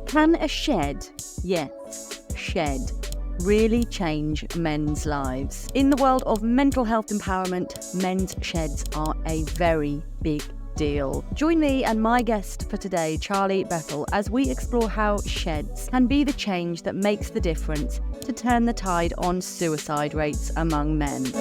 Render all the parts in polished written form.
Can a shed, yes, shed, really change men's lives? In the world of mental health empowerment, men's sheds are a very big deal. Join me and my guest for today, Charlie Bethel, as we explore how sheds can be the change that makes the difference to turn the tide on suicide rates among men.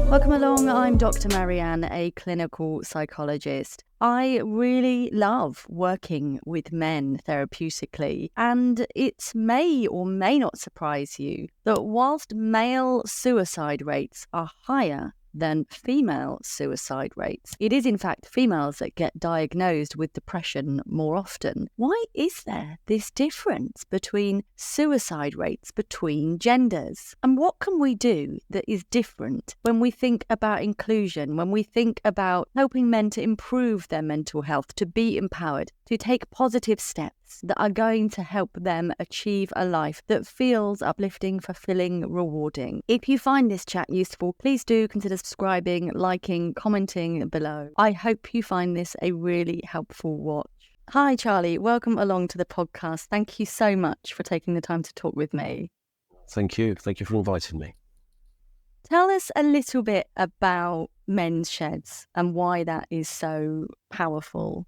Welcome along, I'm Dr. Marianne, a clinical psychologist. I really love working with men therapeutically, and it may or may not surprise you that whilst male suicide rates are higher than female suicide rates, it is in fact females that get diagnosed with depression more often. Why is there this difference between suicide rates between genders? And what can we do that is different when we think about inclusion, when we think about helping men to improve their mental health, to be empowered, to take positive steps that are going to help them achieve a life that feels uplifting, fulfilling, rewarding? If you find this chat useful, please do consider subscribing, liking, commenting below. I hope you find this a really helpful watch. Hi, Charlie. Welcome along to the podcast. Thank you so much for taking the time to talk with me. Thank you. Thank you for inviting me. Tell us a little bit about men's sheds and why that is so powerful.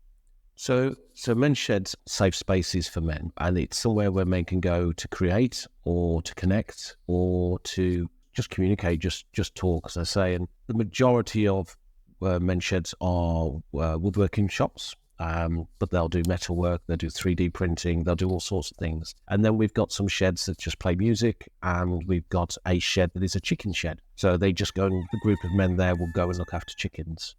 So men's sheds safe spaces for men, and it's somewhere where men can go to create or to connect or to just communicate, just talk, as I say. And the majority of men's sheds are woodworking shops, but they'll do metalwork, they'll do 3D printing, they'll do all sorts of things. And then we've got some sheds that just play music, and we've got a shed that is a chicken shed. So they just go, and the group of men there will go and look after chickens.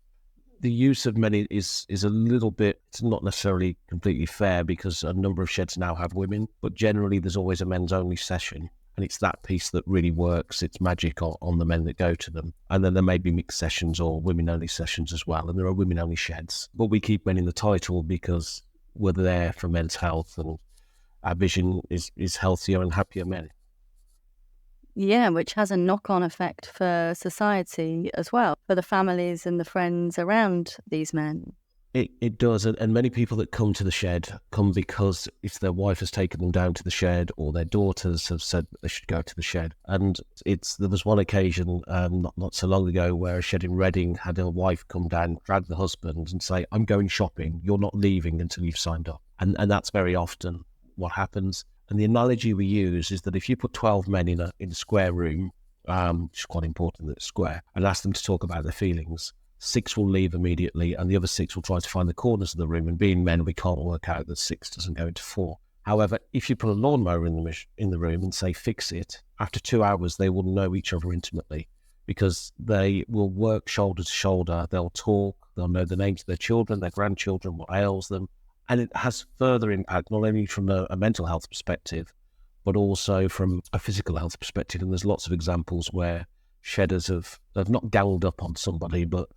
The use of men is a little bit, it's not necessarily completely fair because a number of sheds now have women, but generally there's always a men's only session. And it's that piece that really works. It's magic on the men that go to them. And then there may be mixed sessions or women-only sessions as well. And there are women-only sheds. But we keep men in the title because we're there for men's health, and our vision is healthier and happier men. Yeah, which has a knock-on effect for society as well, for the families and the friends around these men. It does, and many people that come to the shed come because if their wife has taken them down to the shed or their daughters have said that they should go to the shed. And there was one occasion not so long ago where a shed in Reading had a wife come down, drag the husband and say, "I'm going shopping, you're not leaving until you've signed up." And that's very often what happens. And the analogy we use is that if you put 12 men in a square room, which is quite important that it's square, and ask them to talk about their feelings, 6 will leave immediately and the other 6 will try to find the corners of the room. And being men, we can't work out that 6 doesn't go into 4. However, if you put a lawnmower in the room and say, "Fix it," after 2 hours, they will know each other intimately because they will work shoulder to shoulder. They'll talk, they'll know the names of their children, their grandchildren, what ails them. And it has further impact, not only from a mental health perspective, but also from a physical health perspective. And there's lots of examples where shedders have not ganged up on somebody, but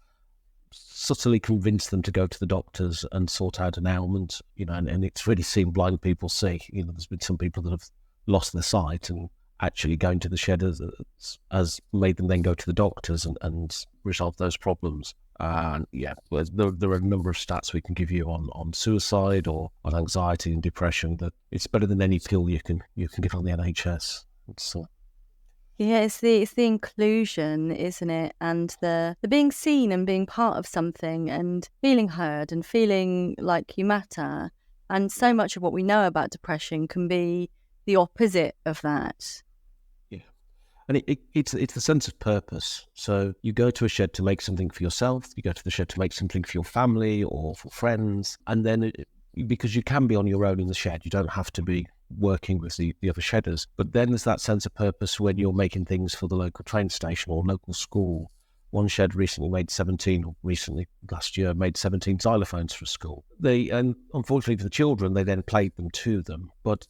subtly convinced them to go to the doctors and sort out an ailment, and it's really seen blind people see. There's been some people that have lost their sight, and actually going to the shed has made them then go to the doctors and resolve those problems. And there are a number of stats we can give you on suicide or on anxiety and depression that it's better than any pill you can get on the NHS. Yeah, it's the inclusion, isn't it? And the being seen and being part of something and feeling heard and feeling like you matter. And so much of what we know about depression can be the opposite of that. Yeah. And it's the sense of purpose. So you go to a shed to make something for yourself, you go to the shed to make something for your family or for friends, and then because you can be on your own in the shed, you don't have to be working with the other shedders. But then there's that sense of purpose when you're making things for the local train station or local school. One shed last year made 17 xylophones for a school. And unfortunately for the children, they then played them to them. But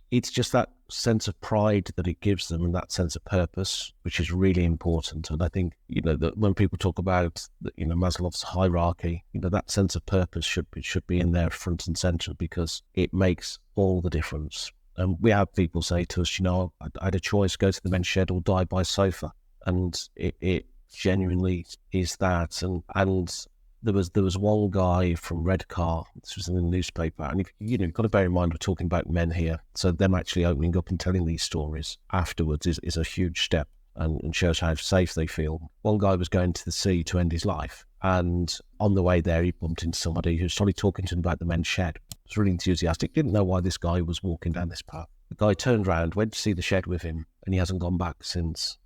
it's just that sense of pride that it gives them and that sense of purpose, which is really important. And I think, that when people talk about, Maslow's hierarchy, that sense of purpose should be in there front and center because it makes all the difference. And we have people say to us, I had a choice, go to the men's shed or die by sofa. And it genuinely is that. And there was one guy from Redcar. This was in the newspaper, and if, you've got to bear in mind we're talking about men here, so them actually opening up and telling these stories afterwards is a huge step, and shows how safe they feel. One guy was going to the sea to end his life, and on the way there he bumped into somebody who started talking to him about the men's shed. He was really enthusiastic, didn't know why this guy was walking down this path. The guy turned around, went to see the shed with him, and he hasn't gone back since.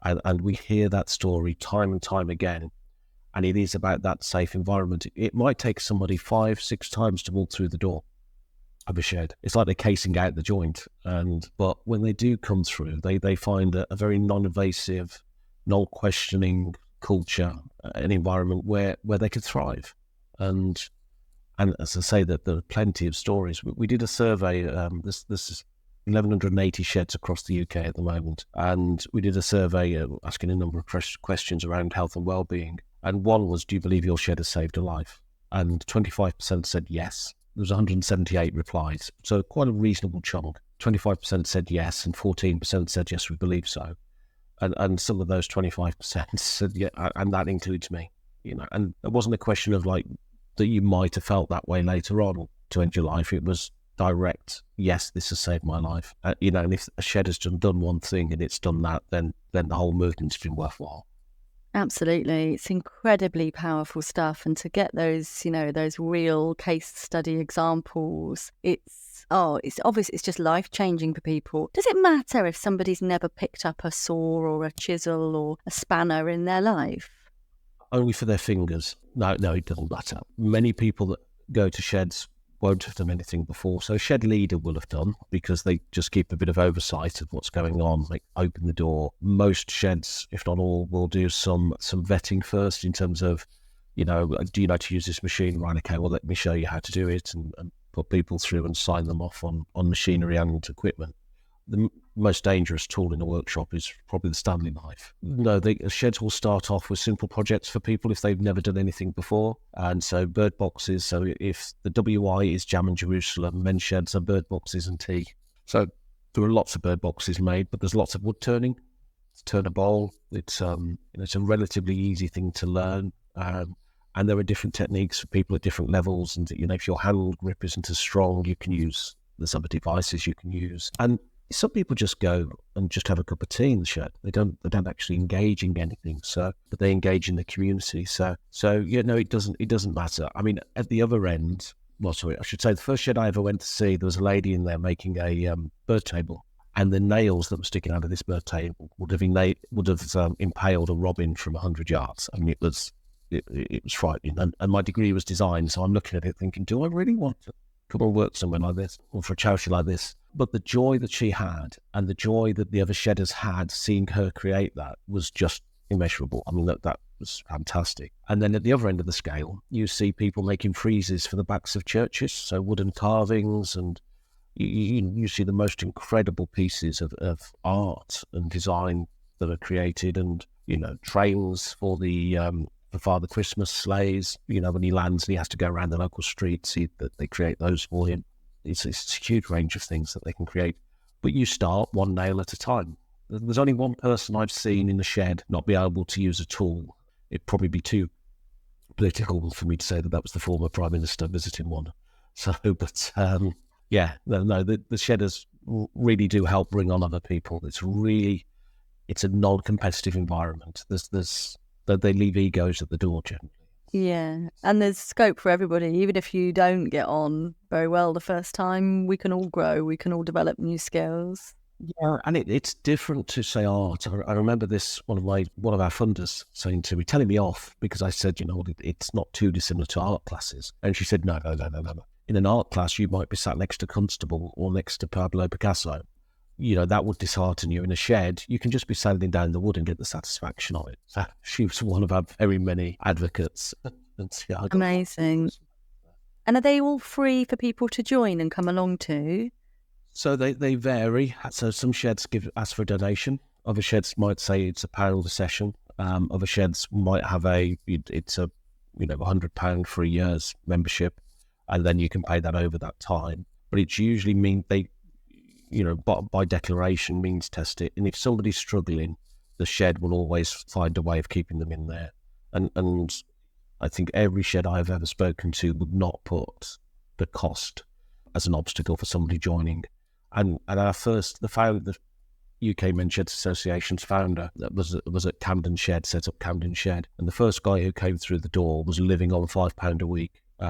And we hear that story time and time again. And it is about that safe environment. It might take somebody 5-6 times to walk through the door of a shed. It's like they're casing out the joint. But when they do come through, they find a very non-invasive, non-questioning culture, an environment where they could thrive. And as I say, that there are plenty of stories. We did a survey. This is 1,180 sheds across the UK at the moment, and we did a survey asking a number of questions around health and well-being. And one was, do you believe your shed has saved a life? And 25% said yes. There was 178 replies, so quite a reasonable chunk. 25% said yes, and 14% said yes, we believe so. And some of those 25% said yeah, and that includes me. And it wasn't a question of like that you might have felt that way later on to end your life. It was direct, yes, this has saved my life. And if a shed has done one thing and it's done that, then the whole movement's been worthwhile. Absolutely. It's incredibly powerful stuff. And to get those, those real case study examples, it's obvious, it's just life-changing for people. Does it matter if somebody's never picked up a saw or a chisel or a spanner in their life? Only for their fingers. No, it doesn't matter. Many people that go to sheds won't have done anything before. So a shed leader will have done, because they just keep a bit of oversight of what's going on, like open the door. Most sheds, if not all, will do some vetting first in terms of, do you know to use this machine? Right, okay, well, let me show you how to do it, and put people through and sign them off on machinery and equipment. The most dangerous tool in a workshop is probably the Stanley knife. No, the sheds will start off with simple projects for people if they've never done anything before. And so bird boxes. So if the WI is Jam and Jerusalem, men's sheds are bird boxes and tea. So there are lots of bird boxes made, but there's lots of wood turning. Turn a bowl. It's it's a relatively easy thing to learn. And there are different techniques for people at different levels. And if your hand grip isn't as strong, there's other devices you can use. And some people just go and just have a cup of tea in the shed. They don't actually engage in anything. But they engage in the community. So it doesn't matter. I mean, at the other end, I should say the first shed I ever went to see, there was a lady in there making a bird table, and the nails that were sticking out of this bird table would have impaled a robin from 100 yards. I mean, it was frightening. And my degree was design, so I'm looking at it thinking, do I really want to come and work somewhere like this or for a charity like this? But the joy that she had and the joy that the other shedders had seeing her create that was just immeasurable. I mean, that was fantastic. And then at the other end of the scale, you see people making friezes for the backs of churches, so wooden carvings, and you see the most incredible pieces of art and design that are created, and trains for the Father Christmas sleighs. When he lands and he has to go around the local streets, that they create those for him. It's a huge range of things that they can create. But you start one nail at a time. There's only one person I've seen in the shed not be able to use a tool. It'd probably be too political for me to say that was the former Prime Minister visiting one. So, but the shedders really do help bring on other people. It's a non-competitive environment. They leave egos at the door generally. Yeah, and there's scope for everybody. Even if you don't get on very well the first time, we can all grow, we can all develop new skills. Yeah, and it's different to say art. I remember this, one of our funders saying to me, telling me off, because I said, it's not too dissimilar to art classes. And she said, no. In an art class, you might be sat next to Constable or next to Pablo Picasso. That would dishearten you. In a shed, you can just be sanding down the wood and get the satisfaction of it. So she was one of our very many advocates. Amazing. And are they all free for people to join and come along to? So they vary. So some sheds ask for a donation. Other sheds might say it's £1 a session. Other sheds might have it's £100 for a year's membership, and then you can pay that over that time. But it's usually by declaration means test it. And if somebody's struggling, the shed will always find a way of keeping them in there. And I think every shed I've ever spoken to would not put the cost as an obstacle for somebody joining. And the UK Men's Sheds Association's founder that was at Camden Shed, set up Camden Shed. And the first guy who came through the door was living on £5 a week. He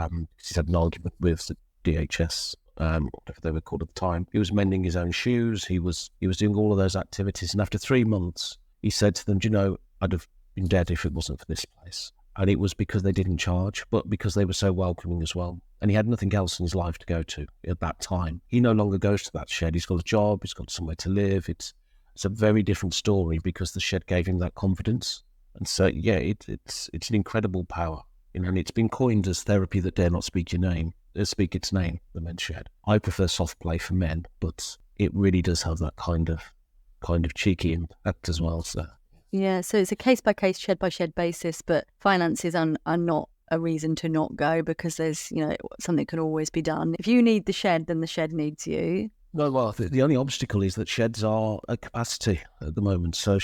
had an argument with the DHS, whatever they were called at the time. He was mending his own shoes. He was doing all of those activities. And after 3 months, he said to them, "Do you know, I'd have been dead if it wasn't for this place." And it was because they didn't charge, but because they were so welcoming as well. And he had nothing else in his life to go to at that time. He no longer goes to that shed. He's got a job. He's got somewhere to live. It's a very different story because the shed gave him that confidence. And so, yeah, it's an incredible power. And it's been coined as therapy that dare not speak its name, the men's shed. I prefer soft play for men, but it really does have that kind of cheeky impact as well. So. Yeah, so it's a case-by-case, shed-by-shed basis, but finances are not a reason to not go because there's, something can always be done. If you need the shed, then the shed needs you. No, well, the only obstacle is that sheds are at capacity at the moment. So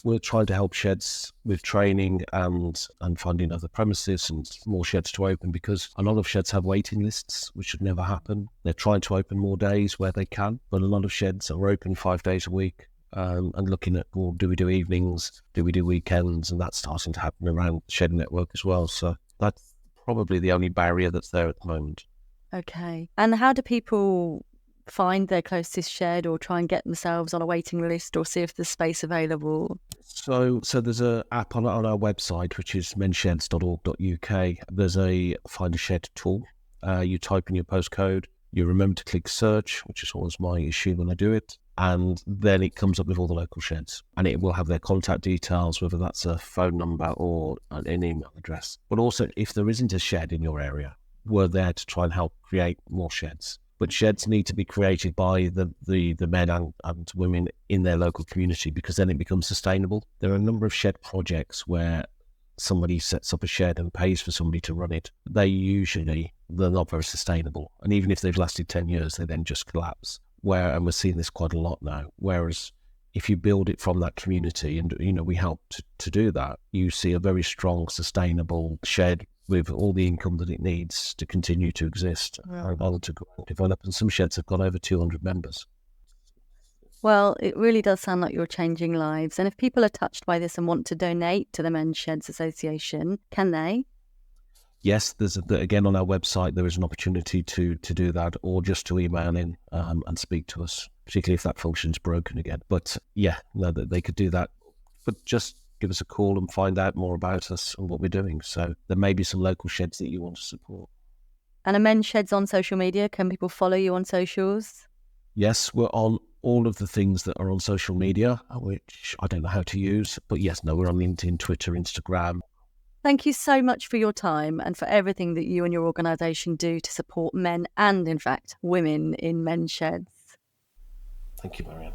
we're trying to help sheds with training and finding other premises and more sheds to open because a lot of sheds have waiting lists, which should never happen. They're trying to open more days where they can, but a lot of sheds are open 5 days a week. And looking at, well, do we do evenings? Do we do weekends? And that's starting to happen around the shed network as well. So that's probably the only barrier that's there at the moment. Okay. And how do people find their closest shed or try and get themselves on a waiting list or see if there's space available? So there's an app on our website, which is mensheds.org.uk. There's a find a shed tool. You type in your postcode. You remember to click search, which is always my issue when I do it. And then it comes up with all the local sheds. And it will have their contact details, whether that's a phone number or an email address. But also, if there isn't a shed in your area, we're there to try and help create more sheds. But sheds need to be created by the men and women in their local community because then it becomes sustainable. There are a number of shed projects where somebody sets up a shed and pays for somebody to run it. They're not very sustainable. And even if they've lasted 10 years, they then just collapse. And we're seeing this quite a lot now. Whereas if you build it from that community and, we help to do that, you see a very strong, sustainable shed with all the income that it needs to continue to exist and to develop. And some sheds have got over 200 members. Well, it really does sound like you're changing lives. And if people are touched by this and want to donate to the Men's Sheds Association, can they? Yes, again on our website, there is an opportunity to do that or just to email in and speak to us, particularly if that function's broken again. But yeah, no, they could do that. But just give us a call and find out more about us and what we're doing. So there may be some local sheds that you want to support. And are Men's Sheds on social media? Can people follow you on socials? Yes, we're on all of the things that are on social media, which I don't know how to use. But yes, we're on LinkedIn, Twitter, Instagram. Thank you so much for your time and for everything that you and your organisation do to support men and, in fact, women in men's sheds. Thank you, Marianne.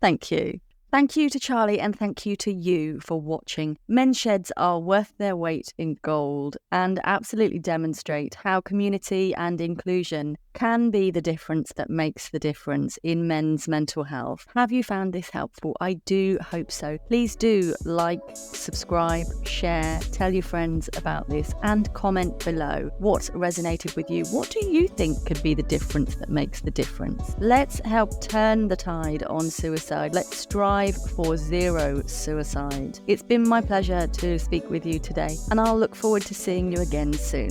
Thank you. Thank you to Charlie and thank you to you for watching. Men's sheds are worth their weight in gold and absolutely demonstrate how community and inclusion can be the difference that makes the difference in men's mental health. Have you found this helpful? I do hope so. Please do like, subscribe, share, tell your friends about this and comment below what resonated with you. What do you think could be the difference that makes the difference? Let's help turn the tide on suicide. Let's strive for zero suicide. It's been my pleasure to speak with you today and I'll look forward to seeing you again soon.